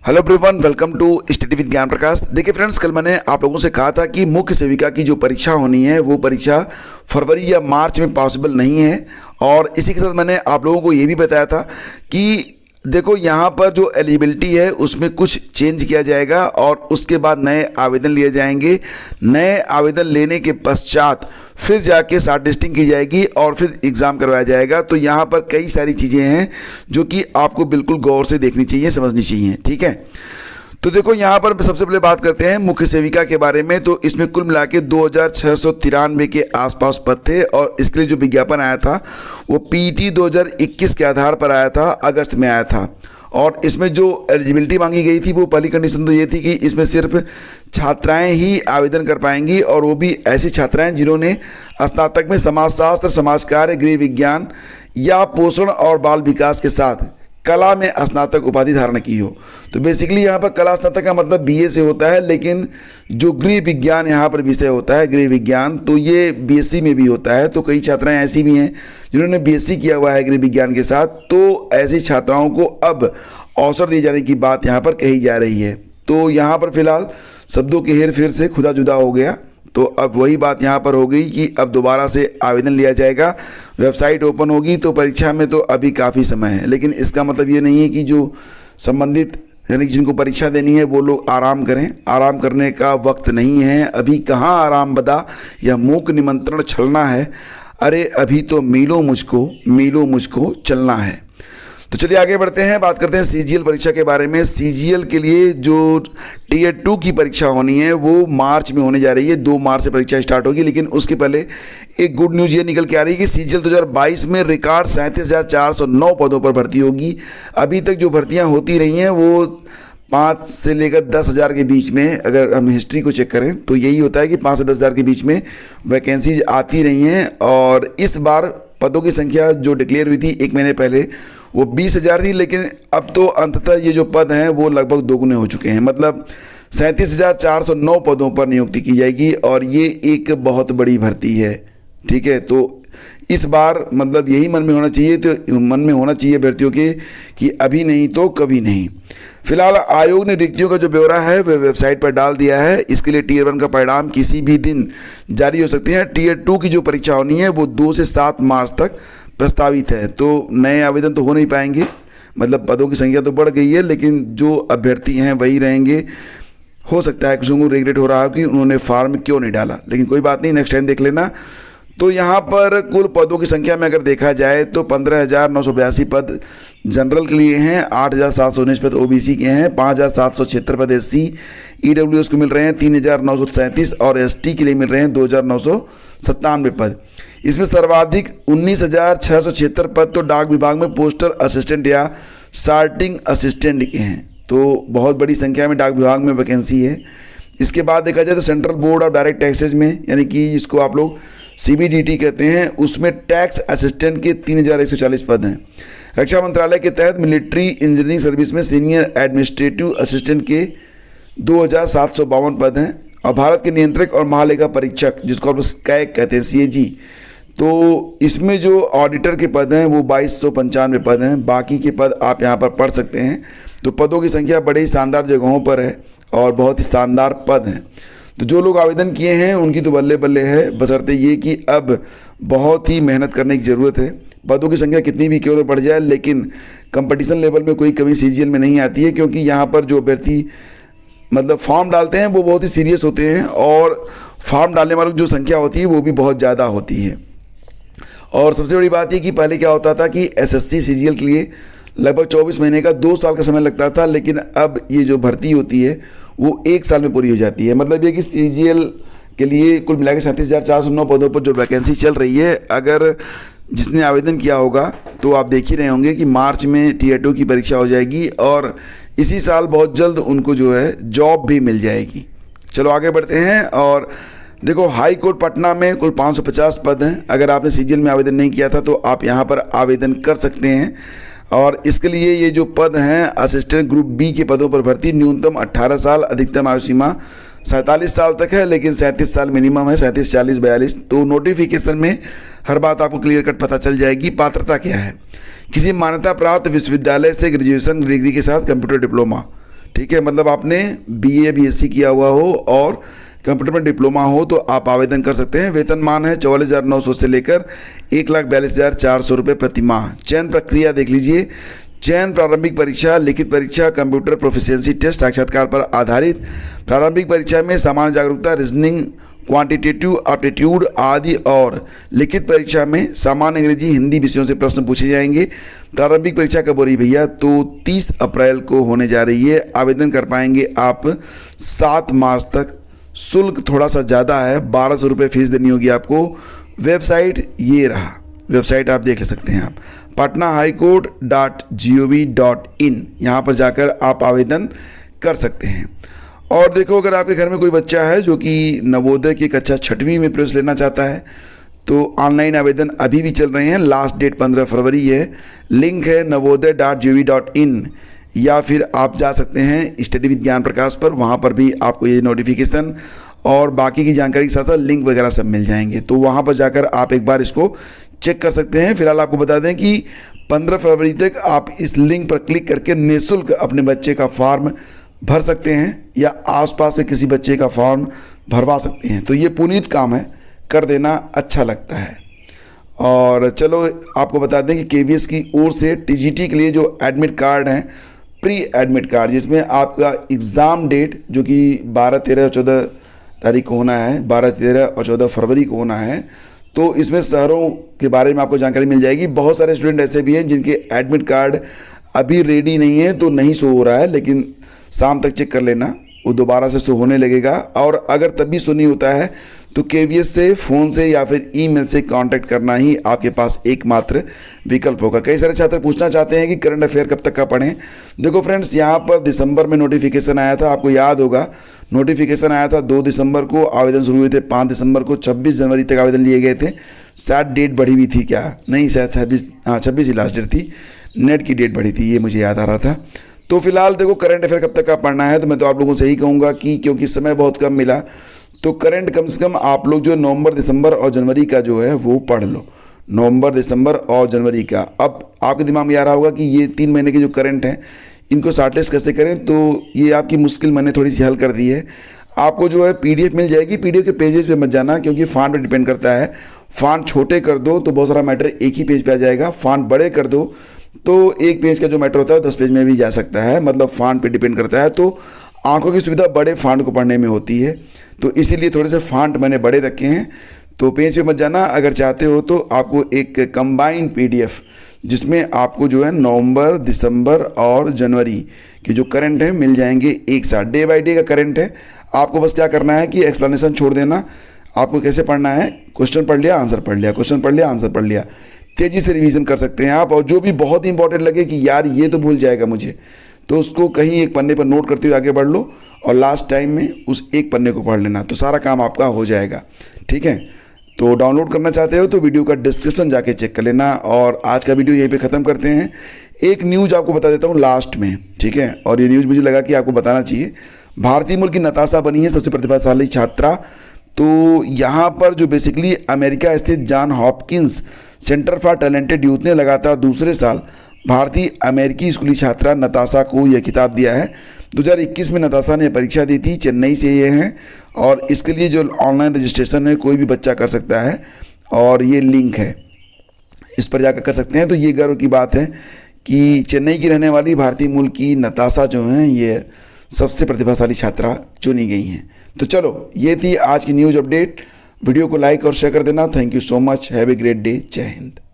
Hello everyone, welcome to study with Gyan Prakash. देखिए friends, कल मैंने आप लोगों से कहा था कि मुख्य सेविका की जो परीक्षा होनी है वो परीक्षा फरवरी या मार्च में पॉसिबल नहीं है। और इसी के साथ मैंने आप लोगों को ये भी बताया था कि देखो यहाँ पर जो एलिजिबिलिटी है उसमें कुछ चेंज किया जाएगा और उसके बाद नए आवेदन लिए जाएंगे। नए आवेदन लेने के पश्चात फिर जाके शॉर्ट लिस्टिंग की जाएगी और फिर एग्ज़ाम करवाया जाएगा। तो यहाँ पर कई सारी चीज़ें हैं जो कि आपको बिल्कुल गौर से देखनी चाहिए, समझनी चाहिए, ठीक है। तो देखो यहाँ पर सबसे पहले बात करते हैं मुख्य सेविका के बारे में। तो इसमें कुल मिला के 2693 के आसपास पद थे और इसके लिए जो विज्ञापन आया था वो पीटी 2021 के आधार पर आया था, अगस्त में आया था। और इसमें जो एलिजिबिलिटी मांगी गई थी वो पहली कंडीशन तो ये थी कि इसमें सिर्फ छात्राएं ही आवेदन कर पाएंगी और वो भी ऐसी छात्राएं जिन्होंने स्नातक में समाजशास्त्र, समाज कार्य, गृह विज्ञान या पोषण और बाल विकास के साथ कला में स्नातक उपाधि धारण की हो। तो बेसिकली यहाँ पर कला स्नातक का मतलब बीए से होता है, लेकिन जो गृह विज्ञान यहाँ पर विषय होता है, गृह विज्ञान, तो ये बीएससी में भी होता है। तो कई छात्राएं ऐसी भी हैं जिन्होंने बीएससी किया हुआ है गृह विज्ञान के साथ। तो ऐसी छात्राओं को अब अवसर दिए जाने की बात यहाँ पर कही जा रही है। तो यहाँ पर फिलहाल शब्दों के हेर फेर से खुदा जुदा हो गया। तो अब वही बात यहाँ पर हो गई कि अब दोबारा से आवेदन लिया जाएगा, वेबसाइट ओपन होगी। तो परीक्षा में तो अभी काफ़ी समय है, लेकिन इसका मतलब ये नहीं है कि जो संबंधित यानी कि जिनको परीक्षा देनी है वो लोग आराम करें। आराम करने का वक्त नहीं है। अभी कहाँ आराम बदा या मूक निमंत्रण छलना है। अरे अभी तो मीलों मुझको चलना है। तो चलिए आगे बढ़ते हैं, बात करते हैं सीजीएल परीक्षा के बारे में। सीजीएल के लिए जो टीयर 2 की परीक्षा होनी है वो मार्च में होने जा रही है। 2 मार्च से परीक्षा स्टार्ट होगी। लेकिन उसके पहले एक गुड न्यूज़ ये निकल के आ रही है कि सीजीएल 2022 में रिकॉर्ड 37,409 पदों पर भर्ती होगी। अभी तक जो भर्तियां होती रही हैं वो 5 से लेकर 10,000 के बीच में, अगर हम हिस्ट्री को चेक करें तो यही होता है कि 5 से 10,000 के बीच में वैकेंसीज आती रही हैं। और इस बार पदों की संख्या जो डिक्लेयर हुई थी 1 महीने पहले वो 20,000 थी, लेकिन अब तो अंततः ये जो पद हैं वो लगभग दोगुने हो चुके हैं। मतलब 37,409 पदों पर नियुक्ति की जाएगी और ये एक बहुत बड़ी भर्ती है, ठीक है। तो इस बार मतलब यही मन में होना चाहिए, तो मन में होना चाहिए अभ्यर्थियों के कि अभी नहीं तो कभी नहीं। फिलहाल आयोग ने रिक्तियों का जो ब्यौरा है वह वेबसाइट पर डाल दिया है। इसके लिए टीयर 1 का परिणाम किसी भी दिन जारी हो सकते हैं। टीयर 2 की जो परीक्षा होनी है वो 2 से 7 मार्च तक प्रस्तावित है। तो नए आवेदन तो हो नहीं पाएंगे, मतलब पदों की संख्या तो बढ़ गई है, लेकिन जो अभ्यर्थी हैं वही रहेंगे। हो सकता है कुछ लोगों को रिग्रेट हो रहा है कि उन्होंने फॉर्म क्यों नहीं डाला, लेकिन कोई बात नहीं, नेक्स्ट टाइम देख लेना। तो यहाँ पर कुल पदों की संख्या में अगर देखा जाए तो 15,982 पद जनरल के लिए हैं, 8,719 पद ओबीसी के हैं, 5,776 पद एससी ईडब्ल्यूएस को मिल रहे हैं, 3,937 और एसटी के लिए मिल रहे हैं 2,997 पद। इसमें सर्वाधिक 19,676 पद तो डाक विभाग में पोस्टल असिस्टेंट या सॉर्टिंग असिस्टेंट के हैं। तो बहुत बड़ी संख्या में डाक विभाग में वैकेंसी है। इसके बाद देखा जाए तो central board of direct taxes में, यानी कि जिसको आप लोग सीबीडीटी कहते हैं, उसमें टैक्स असिस्टेंट के 3,140 पद हैं। रक्षा मंत्रालय के तहत मिलिट्री इंजीनियरिंग सर्विस में सीनियर एडमिनिस्ट्रेटिव असिस्टेंट के 2,752 पद हैं। और भारत के नियंत्रक और महालेखा परीक्षक, जिसको आप लोग कैग कहते हैं, सीएजी, तो इसमें जो ऑडिटर के पद हैं वो 2,295 पद हैं। बाकी के पद आप यहाँ पर पढ़ सकते हैं। तो पदों की संख्या बड़े ही शानदार जगहों पर है और बहुत ही शानदार पद हैं। तो जो लोग आवेदन किए हैं उनकी तो बल्ले बल्ले है, बशर्ते ये कि अब बहुत ही मेहनत करने की ज़रूरत है। पदों की संख्या कितनी भी क्यों न बढ़ जाए, लेकिन कंपटीशन लेवल में कोई कमी सीजीएल में नहीं आती है, क्योंकि यहाँ पर जो अभ्यर्थी मतलब फॉर्म डालते हैं वो बहुत ही सीरियस होते हैं और फॉर्म डालने वालों की जो संख्या होती है वो भी बहुत ज़्यादा होती है। और सबसे बड़ी बात ये कि पहले क्या होता था कि एसएससी सीजीएल के लिए लगभग 24 महीने का 2 साल का समय लगता था, लेकिन अब ये जो भर्ती होती है वो 1 साल में पूरी हो जाती है। मतलब ये कि सीजीएल के लिए कुल मिला के 37,409 पदों पर जो वैकेंसी चल रही है, अगर जिसने आवेदन किया होगा तो आप देख ही रहे होंगे कि मार्च में टीयर 2 की परीक्षा हो जाएगी और इसी साल बहुत जल्द उनको जो है जॉब भी मिल जाएगी। चलो आगे बढ़ते हैं। और देखो, हाई कोर्ट पटना में कुल 550 पद हैं। अगर आपने सीजीएल में आवेदन नहीं किया था तो आप यहाँ पर आवेदन कर सकते हैं। और इसके लिए ये जो पद हैं असिस्टेंट ग्रुप बी के पदों पर भर्ती न्यूनतम 18 साल, अधिकतम आयु सीमा 47 साल तक है, लेकिन 37 साल मिनिमम है, 37, 40, 42। तो नोटिफिकेशन में हर बात आपको क्लियर कट पता चल जाएगी। पात्रता क्या है, किसी मान्यता प्राप्त विश्वविद्यालय से ग्रेजुएशन डिग्री के साथ कंप्यूटर डिप्लोमा, ठीक है, मतलब आपने BA BSc किया हुआ हो और कंप्यूटर में डिप्लोमा हो तो आप आवेदन कर सकते हैं। वेतनमान है 44,900 से लेकर 1,42,400 रुपये प्रति माह। चयन प्रक्रिया देख लीजिए। चयन प्रारंभिक परीक्षा, लिखित परीक्षा, कंप्यूटर प्रोफिशिएंसी टेस्ट, साक्षात्कार पर आधारित। प्रारंभिक परीक्षा में सामान्य जागरूकता, रीजनिंग, क्वांटिटेटिव एप्टीट्यूड आदि और लिखित परीक्षा में सामान्य अंग्रेजी हिंदी विषयों से प्रश्न पूछे जाएंगे। प्रारंभिक परीक्षा कब हो रही भैया? तो 30 अप्रैल को होने जा रही है। आवेदन कर पाएंगे आप 7 मार्च तक। शुल्क थोड़ा सा ज़्यादा है, 1,200 रुपये फीस देनी होगी आपको। वेबसाइट ये रहा, वेबसाइट आप देख ले सकते हैं आप patnahighcourt.gov.in, यहाँ पर जाकर आप आवेदन कर सकते हैं। और देखो, अगर आपके घर में कोई बच्चा है जो कि नवोदय की कक्षा 6वीं में प्रवेश लेना चाहता है तो ऑनलाइन आवेदन अभी भी चल रहे हैं। लास्ट डेट 15 फरवरी है। लिंक है navodaya.gov.in, या फिर आप जा सकते हैं स्टडी विद ज्ञान प्रकाश पर, वहाँ पर भी आपको ये नोटिफिकेशन और बाकी की जानकारी के साथ साथ लिंक वगैरह सब मिल जाएंगे। तो वहाँ पर जाकर आप एक बार इसको चेक कर सकते हैं। फिलहाल आपको बता दें कि 15 फरवरी तक आप इस लिंक पर क्लिक करके निःशुल्क अपने बच्चे का फॉर्म भर सकते हैं या आसपास से किसी बच्चे का फॉर्म भरवा सकते हैं। तो ये पुनीत काम है, कर देना अच्छा लगता है। और चलो आपको बता दें कि KVS की ओर से TGT के लिए जो एडमिट कार्ड हैं, प्री एडमिट कार्ड, जिसमें आपका एग्ज़ाम डेट जो कि 12, 13 और 14 तारीख को होना है, 12, 13 और 14 फरवरी को होना है। तो इसमें शहरों के बारे में आपको जानकारी मिल जाएगी। बहुत सारे स्टूडेंट ऐसे भी हैं जिनके एडमिट कार्ड अभी रेडी नहीं है, तो नहीं शो हो रहा है, लेकिन शाम तक चेक कर लेना, वो दोबारा से शो होने लगेगा। और अगर तब भी शो नहीं होता है तो KVS से फ़ोन से या फिर ईमेल से कांटेक्ट करना ही आपके पास एकमात्र विकल्प होगा। कई सारे छात्र पूछना चाहते हैं कि करंट अफेयर कब तक का पढ़ें। देखो फ्रेंड्स, यहाँ पर दिसंबर में नोटिफिकेशन आया था, आपको याद होगा। नोटिफिकेशन आया था 2 दिसंबर को, आवेदन शुरू हुए थे 5 दिसंबर को, 26 जनवरी तक आवेदन लिए गए थे। शायद डेट बढ़ी हुई थी क्या? नहीं, शायद 26 ही लास्ट डेट थी। नेट की डेट बढ़ी थी, ये मुझे याद आ रहा था। तो फिलहाल देखो, करंट अफेयर कब तक का पढ़ना है, तो मैं तो आप लोगों से यही कहूँगा कि क्योंकि समय बहुत कम मिला, तो करंट कम से कम आप लोग जो नवंबर, दिसंबर और जनवरी का जो है वो पढ़ लो। नवंबर, दिसंबर और जनवरी का। अब आपके दिमाग में आ रहा होगा कि ये 3 महीने के जो करंट हैं इनको शॉर्ट लिस्ट कैसे करें, तो ये आपकी मुश्किल मैंने थोड़ी सी हल कर दी है। आपको जो है PDF मिल जाएगी। PDF के पेजेस पे मत जाना, क्योंकि फॉन्ट पे डिपेंड करता है। फॉन्ट छोटे कर दो तो बहुत सारा मैटर एक ही पेज पे आ जाएगा। फॉन्ट बड़े कर दो तो एक पेज का जो मैटर होता है 10 पेज में भी जा सकता है। मतलब फॉन्ट पे डिपेंड करता है। तो आंखों की सुविधा बड़े फॉन्ट को पढ़ने में होती है, तो इसीलिए थोड़े से फॉन्ट मैंने बड़े रखे हैं। तो पेज पे मत जाना। अगर चाहते हो तो आपको एक कंबाइंड PDF, जिसमें आपको जो है नवंबर, दिसंबर और जनवरी के जो करंट है मिल जाएंगे एक साथ। डे बाय डे का करंट है। आपको बस क्या करना है कि एक्सप्लेनेशन छोड़ देना। आपको कैसे पढ़ना है, क्वेश्चन पढ़ लिया, आंसर पढ़ लिया, क्वेश्चन पढ़ लिया, आंसर पढ़ लिया। तेज़ी से रिवीजन कर सकते हैं आप। और जो भी बहुत ही इंपॉर्टेंट लगे कि यार ये तो भूल जाएगा मुझे, तो उसको कहीं एक पन्ने पर नोट करते हुए आगे बढ़ लो और लास्ट टाइम में उस एक पन्ने को पढ़ लेना, तो सारा काम आपका हो जाएगा। ठीक है, तो डाउनलोड करना चाहते हो तो वीडियो का डिस्क्रिप्शन जाके चेक कर लेना। और आज का वीडियो यहीं पे ख़त्म करते हैं। एक न्यूज़ आपको बता देता हूँ लास्ट में, ठीक है, और ये न्यूज़ मुझे लगा कि आपको बताना चाहिए। भारतीय मूल की नताशा बनी है सबसे प्रतिभाशाली छात्रा। तो यहाँ पर जो बेसिकली अमेरिका स्थित John Hopkins centre for talented youth ने लगातार दूसरे साल भारतीय अमेरिकी स्कूली छात्रा नताशा को यह खिताब दिया है। 2021 में नताशा ने परीक्षा दी थी, चेन्नई से ये हैं, और इसके लिए जो ऑनलाइन रजिस्ट्रेशन है कोई भी बच्चा कर सकता है, और ये लिंक है, इस पर जाकर कर सकते हैं। तो ये गर्व की बात है कि चेन्नई की रहने वाली भारतीय मूल की नताशा जो हैं ये सबसे प्रतिभाशाली छात्रा चुनी गई हैं। तो चलो, ये थी आज की न्यूज़ अपडेट। वीडियो को लाइक और शेयर कर देना। Thank you so much. Have a great day. जय हिंद।